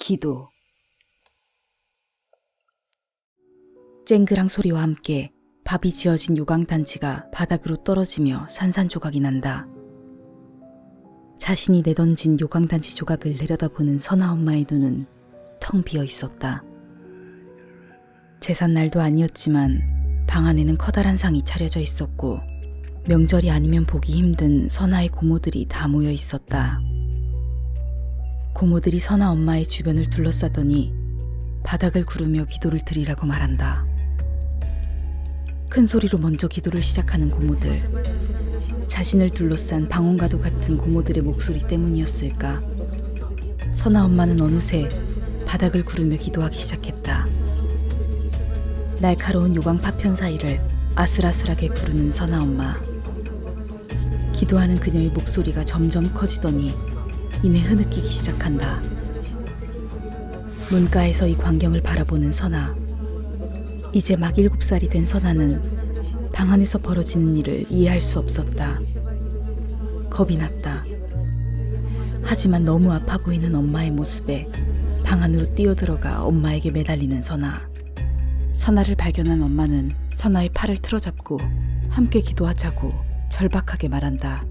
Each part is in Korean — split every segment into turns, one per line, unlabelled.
기도. 쨍그랑 소리와 함께 밥이 지어진 요강단지가 바닥으로 떨어지며 산산조각이 난다. 자신이 내던진 요강단지 조각을 내려다보는 선아 엄마의 눈은 텅 비어 있었다. 제삿날도 아니었지만 방 안에는 커다란 상이 차려져 있었고 명절이 아니면 보기 힘든 선아의 고모들이 다 모여 있었다. 고모들이 선아 엄마의 주변을 둘러싸더니 바닥을 구르며 기도를 드리라고 말한다. 큰 소리로 먼저 기도를 시작하는 고모들. 자신을 둘러싼 방언과도 같은 고모들의 목소리 때문이었을까? 선아 엄마는 어느새 바닥을 구르며 기도하기 시작했다. 날카로운 요강 파편 사이를 아슬아슬하게 구르는 선아 엄마. 기도하는 그녀의 목소리가 점점 커지더니 이내 흐느끼기 시작한다. 문가에서 이 광경을 바라보는 선아. 이제 막 7살이 된 선아는 방 안에서 벌어지는 일을 이해할 수 없었다. 겁이 났다. 하지만 너무 아파 보이는 엄마의 모습에 방 안으로 뛰어들어가 엄마에게 매달리는 선아. 선아를 발견한 엄마는 선아의 팔을 틀어잡고 함께 기도하자고 절박하게 말한다.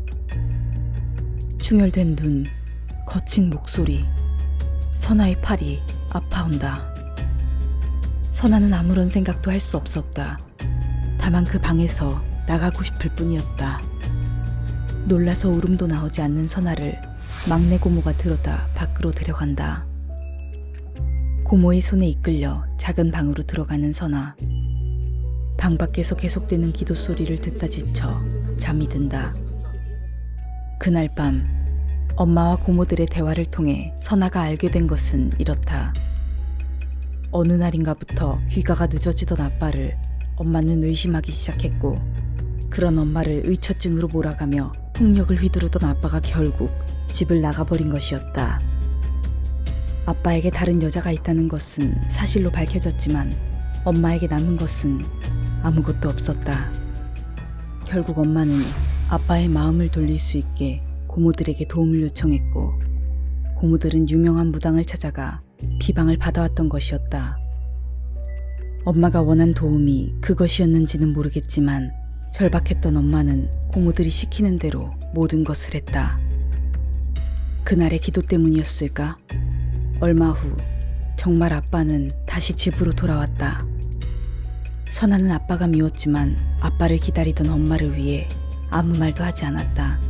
충혈된 눈, 거친 목소리, 선아의 팔이 아파온다. 선아는 아무런 생각도 할 수 없었다. 다만 그 방에서 나가고 싶을 뿐이었다. 놀라서 울음도 나오지 않는 선아를 막내 고모가 들어다 밖으로 데려간다. 고모의 손에 이끌려 작은 방으로 들어가는 선아. 방 밖에서 계속되는 기도 소리를 듣다 지쳐 잠이 든다. 그날 밤 엄마와 고모들의 대화를 통해 선아가 알게 된 것은 이렇다. 어느 날인가부터 귀가가 늦어지던 아빠를 엄마는 의심하기 시작했고, 그런 엄마를 의처증으로 몰아가며 폭력을 휘두르던 아빠가 결국 집을 나가버린 것이었다. 아빠에게 다른 여자가 있다는 것은 사실로 밝혀졌지만 엄마에게 남은 것은 아무것도 없었다. 결국 엄마는 아빠의 마음을 돌릴 수 있게 고모들에게 도움을 요청했고, 고모들은 유명한 무당을 찾아가 비방을 받아왔던 것이었다. 엄마가 원한 도움이 그것이었는지는 모르겠지만 절박했던 엄마는 고모들이 시키는 대로 모든 것을 했다. 그날의 기도 때문이었을까? 얼마 후 정말 아빠는 다시 집으로 돌아왔다. 선아는 아빠가 미웠지만 아빠를 기다리던 엄마를 위해 아무 말도 하지 않았다.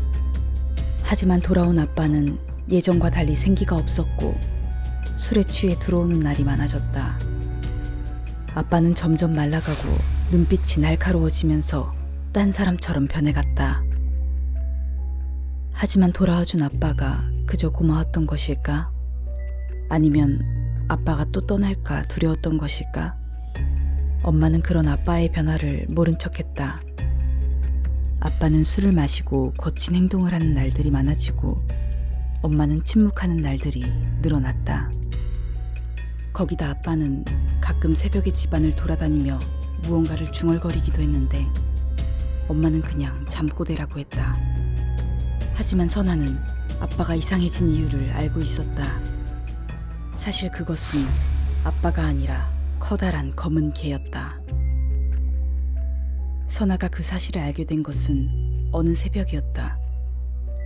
하지만 돌아온 아빠는 예전과 달리 생기가 없었고 술에 취해 들어오는 날이 많아졌다. 아빠는 점점 말라가고 눈빛이 날카로워지면서 딴 사람처럼 변해갔다. 하지만 돌아와준 아빠가 그저 고마웠던 것일까? 아니면 아빠가 또 떠날까 두려웠던 것일까? 엄마는 그런 아빠의 변화를 모른 척했다. 아빠는 술을 마시고 거친 행동을 하는 날들이 많아지고 엄마는 침묵하는 날들이 늘어났다. 거기다 아빠는 가끔 새벽에 집안을 돌아다니며 무언가를 중얼거리기도 했는데 엄마는 그냥 잠꼬대라고 했다. 하지만 선아는 아빠가 이상해진 이유를 알고 있었다. 사실 그것은 아빠가 아니라 커다란 검은 개였다. 선아가 그 사실을 알게 된 것은 어느 새벽이었다.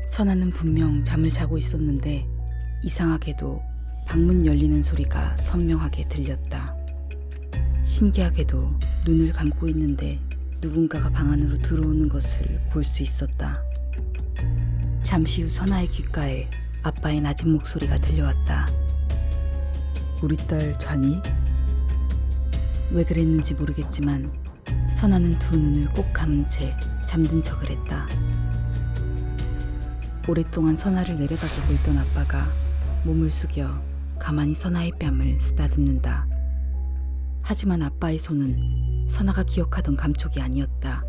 선아는 분명 잠을 자고 있었는데 이상하게도 방문 열리는 소리가 선명하게 들렸다. 신기하게도 눈을 감고 있는데 누군가가 방 안으로 들어오는 것을 볼 수 있었다. 잠시 후 선아의 귓가에 아빠의 낮은 목소리가 들려왔다. 우리 딸 자니? 왜 그랬는지 모르겠지만 선아는 두 눈을 꼭 감은 채 잠든 척을 했다. 오랫동안 선아를 내려다보고 있던 아빠가 몸을 숙여 가만히 선아의 뺨을 쓰다듬는다. 하지만 아빠의 손은 선아가 기억하던 감촉이 아니었다.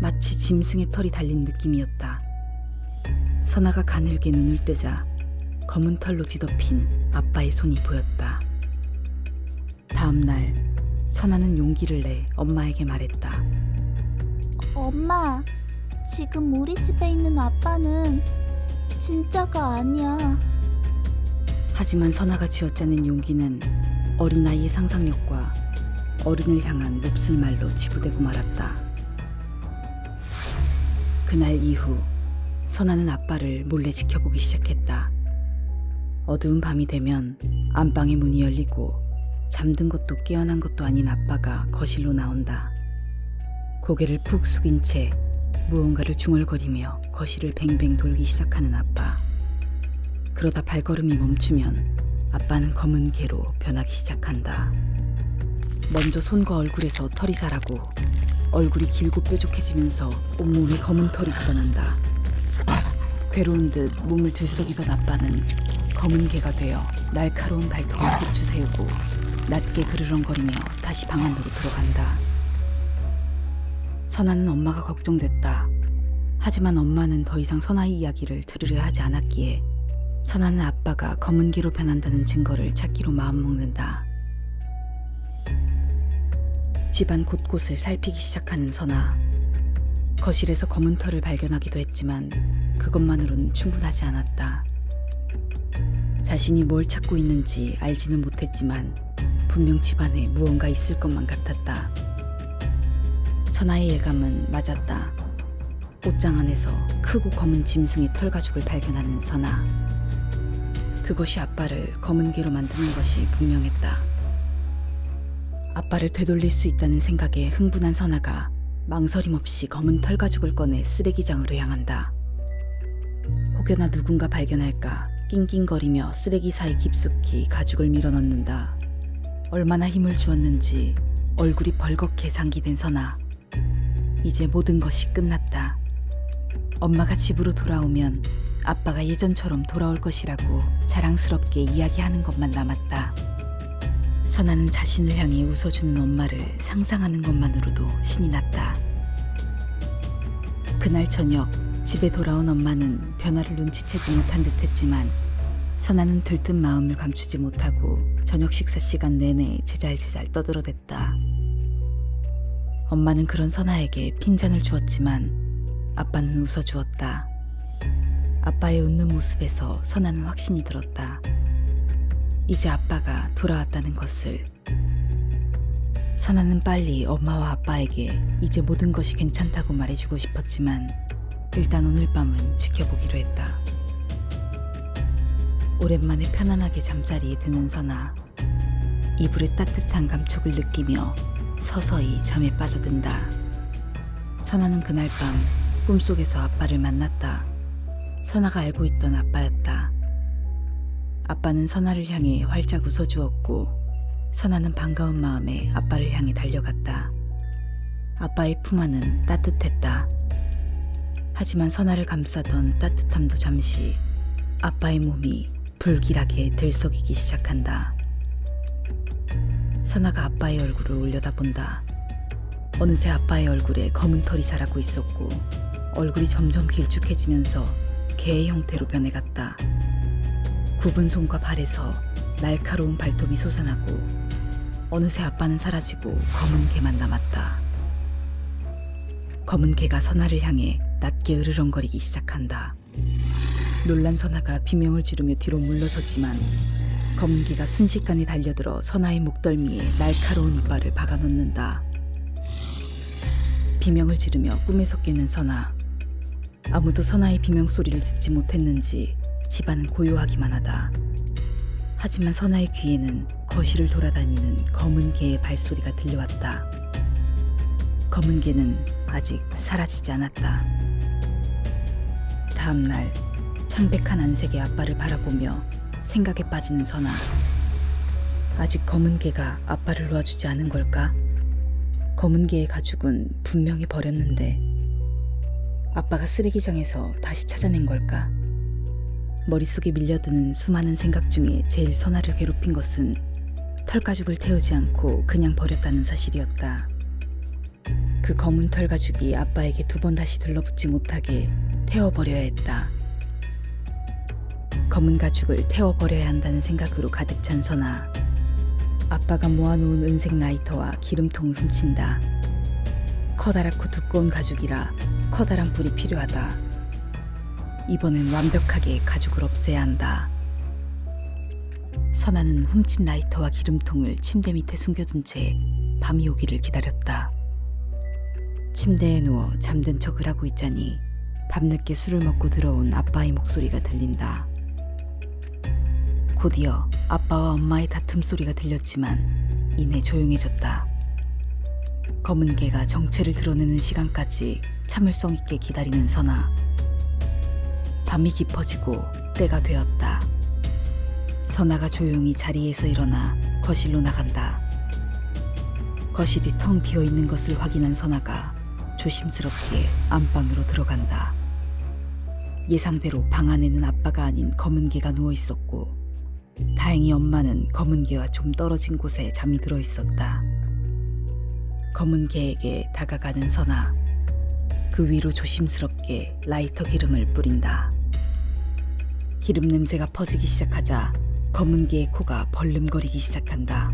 마치 짐승의 털이 달린 느낌이었다. 선아가 가늘게 눈을 뜨자 검은 털로 뒤덮인 아빠의 손이 보였다. 다음 날 선아는 용기를 내 엄마에게 말했다.
엄마, 지금 우리 집에 있는 아빠는 진짜가 아니야.
하지만 선아가 쥐어짜낸 용기는 어린아이의 상상력과 어른을 향한 몹쓸 말로 지부되고 말았다. 그날 이후 선아는 아빠를 몰래 지켜보기 시작했다. 어두운 밤이 되면 안방의 문이 열리고 잠든 것도 깨어난 것도 아닌 아빠가 거실로 나온다. 고개를 푹 숙인 채 무언가를 중얼거리며 거실을 뱅뱅 돌기 시작하는 아빠. 그러다 발걸음이 멈추면 아빠는 검은 개로 변하기 시작한다. 먼저 손과 얼굴에서 털이 자라고 얼굴이 길고 뾰족해지면서 온몸에 검은 털이 묻어난다. 괴로운 듯 몸을 들썩이던 아빠는 검은 개가 되어 날카로운 발톱을 고추 세우고 낮게 그르렁거리며 다시 방 안으로 들어간다. 선아는 엄마가 걱정됐다. 하지만 엄마는 더 이상 선아의 이야기를 들으려 하지 않았기에 선아는 아빠가 검은 개로 변한다는 증거를 찾기로 마음먹는다. 집안 곳곳을 살피기 시작하는 선아. 거실에서 검은 털을 발견하기도 했지만 그것만으로는 충분하지 않았다. 자신이 뭘 찾고 있는지 알지는 못했지만 분명 집안에 무언가 있을 것만 같았다. 선아의 예감은 맞았다. 옷장 안에서 크고 검은 짐승의 털 가죽을 발견하는 선아. 그것이 아빠를 검은 개로 만드는 것이 분명했다. 아빠를 되돌릴 수 있다는 생각에 흥분한 선아가 망설임 없이 검은 털 가죽을 꺼내 쓰레기장으로 향한다. 혹여나 누군가 발견할까 낑낑거리며 쓰레기 사이 깊숙이 가죽을 밀어넣는다. 얼마나 힘을 주었는지 얼굴이 벌겋게 상기된 선아. 이제 모든 것이 끝났다. 엄마가 집으로 돌아오면 아빠가 예전처럼 돌아올 것이라고 자랑스럽게 이야기하는 것만 남았다. 선아는 자신을 향해 웃어주는 엄마를 상상하는 것만으로도 신이 났다. 그날 저녁 집에 돌아온 엄마는 변화를 눈치채지 못한 듯했지만 선아는 들뜬 마음을 감추지 못하고 저녁 식사 시간 내내 제잘제잘 떠들어댔다. 엄마는 그런 선아에게 핀잔을 주었지만 아빠는 웃어주었다. 아빠의 웃는 모습에서 선아는 확신이 들었다. 이제 아빠가 돌아왔다는 것을. 선아는 빨리 엄마와 아빠에게 이제 모든 것이 괜찮다고 말해주고 싶었지만 일단 오늘 밤은 지켜보기로 했다. 오랜만에 편안하게 잠자리에 드는 선아. 이불의 따뜻한 감촉을 느끼며 서서히 잠에 빠져든다. 선아는 그날 밤 꿈속에서 아빠를 만났다. 선아가 알고 있던 아빠였다. 아빠는 선아를 향해 활짝 웃어주었고 선아는 반가운 마음에 아빠를 향해 달려갔다. 아빠의 품 안은 따뜻했다. 하지만 선아를 감싸던 따뜻함도 잠시 아빠의 몸이 불길하게 들썩이기 시작한다. 선아가 아빠의 얼굴을 올려다본다. 어느새 아빠의 얼굴에 검은 털이 자라고 있었고 얼굴이 점점 길쭉해지면서 개의 형태로 변해갔다. 굽은 손과 발에서 날카로운 발톱이 솟아나고 어느새 아빠는 사라지고 검은 개만 남았다. 검은 개가 선아를 향해 낮게 으르렁거리기 시작한다. 놀란 선아가 비명을 지르며 뒤로 물러서지만 검은 개가 순식간에 달려들어 선아의 목덜미에 날카로운 이빨을 박아넣는다. 비명을 지르며 꿈에서 깨는 선아. 아무도 선아의 비명 소리를 듣지 못했는지 집안은 고요하기만 하다. 하지만 선아의 귀에는 거실을 돌아다니는 검은 개의 발소리가 들려왔다. 검은 개는 아직 사라지지 않았다. 다음 날 창백한 안색의 아빠를 바라보며 생각에 빠지는 선아. 아직 검은 개가 아빠를 놓아주지 않은 걸까? 검은 개의 가죽은 분명히 버렸는데 아빠가 쓰레기장에서 다시 찾아낸 걸까? 머릿속에 밀려드는 수많은 생각 중에 제일 선아를 괴롭힌 것은 털가죽을 태우지 않고 그냥 버렸다는 사실이었다. 그 검은 털가죽이 아빠에게 두 번 다시 들러붙지 못하게 태워버려야 했다. 검은 가죽을 태워버려야 한다는 생각으로 가득 찬 선아. 아빠가 모아놓은 은색 라이터와 기름통을 훔친다. 커다랗고 두꺼운 가죽이라 커다란 불이 필요하다. 이번엔 완벽하게 가죽을 없애야 한다. 선아는 훔친 라이터와 기름통을 침대 밑에 숨겨둔 채 밤이 오기를 기다렸다. 침대에 누워 잠든 척을 하고 있자니 밤늦게 술을 먹고 들어온 아빠의 목소리가 들린다. 곧이어 아빠와 엄마의 다툼 소리가 들렸지만 이내 조용해졌다. 검은 개가 정체를 드러내는 시간까지 참을성 있게 기다리는 선아. 밤이 깊어지고 때가 되었다. 선아가 조용히 자리에서 일어나 거실로 나간다. 거실이 텅 비어있는 것을 확인한 선아가 조심스럽게 안방으로 들어간다. 예상대로 방 안에는 아빠가 아닌 검은 개가 누워있었고 다행히 엄마는 검은 개와 좀 떨어진 곳에 잠이 들어 있었다. 검은 개에게 다가가는 선아. 그 위로 조심스럽게 라이터 기름을 뿌린다. 기름 냄새가 퍼지기 시작하자 검은 개의 코가 벌름거리기 시작한다.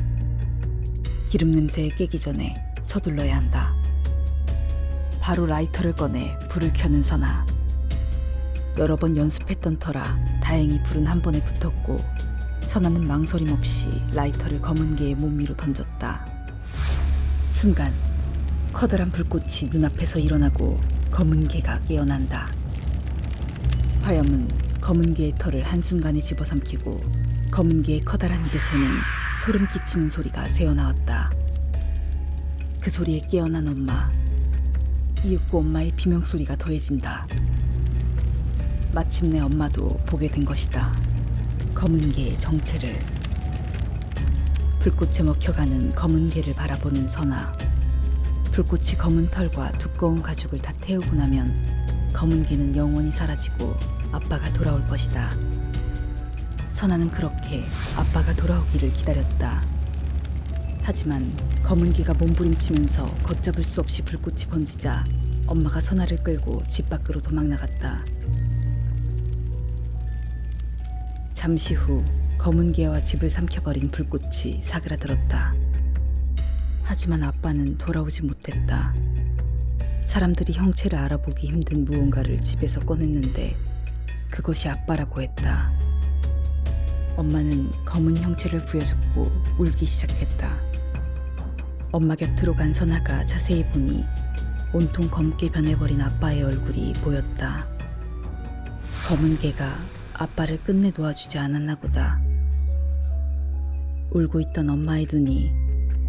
기름 냄새에 깨기 전에 서둘러야 한다. 바로 라이터를 꺼내 불을 켜는 선아. 여러 번 연습했던 터라 다행히 불은 한 번에 붙었고 선아는 망설임 없이 라이터를 검은 개의 몸 위로 던졌다. 순간 커다란 불꽃이 눈앞에서 일어나고 검은 개가 깨어난다. 화염은 검은 개의 털을 한순간에 집어삼키고 검은 개의 커다란 입에서는 소름 끼치는 소리가 새어나왔다. 그 소리에 깨어난 엄마. 이윽고 엄마의 비명소리가 더해진다. 마침내 엄마도 보게 된 것이다. 검은 개의 정체를. 불꽃에 먹혀가는 검은 개를 바라보는 선아. 불꽃이 검은 털과 두꺼운 가죽을 다 태우고 나면 검은 개는 영원히 사라지고 아빠가 돌아올 것이다. 선아는 그렇게 아빠가 돌아오기를 기다렸다. 하지만 검은 개가 몸부림치면서 걷잡을 수 없이 불꽃이 번지자 엄마가 선아를 끌고 집 밖으로 도망나갔다. 잠시 후 검은 개와 집을 삼켜버린 불꽃이 사그라들었다. 하지만 아빠는 돌아오지 못했다. 사람들이 형체를 알아보기 힘든 무언가를 집에서 꺼냈는데 그것이 아빠라고 했다. 엄마는 검은 형체를 부여잡고 울기 시작했다. 엄마 곁으로 간 선아가 자세히 보니 온통 검게 변해버린 아빠의 얼굴이 보였다. 검은 개가 아빠를 끝내 놓아주지 않았나 보다. 울고 있던 엄마의 눈이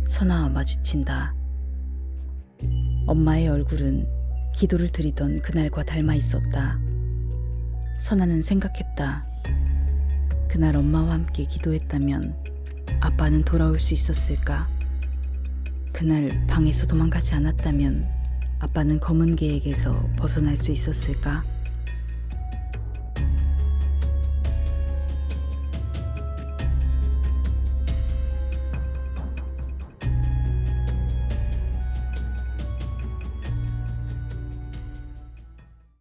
선아와 마주친다. 엄마의 얼굴은 기도를 드리던 그날과 닮아 있었다. 선아는 생각했다. 그날 엄마와 함께 기도했다면 아빠는 돌아올 수 있었을까? 그날 방에서 도망가지 않았다면 아빠는 검은 개에게서 벗어날 수 있었을까?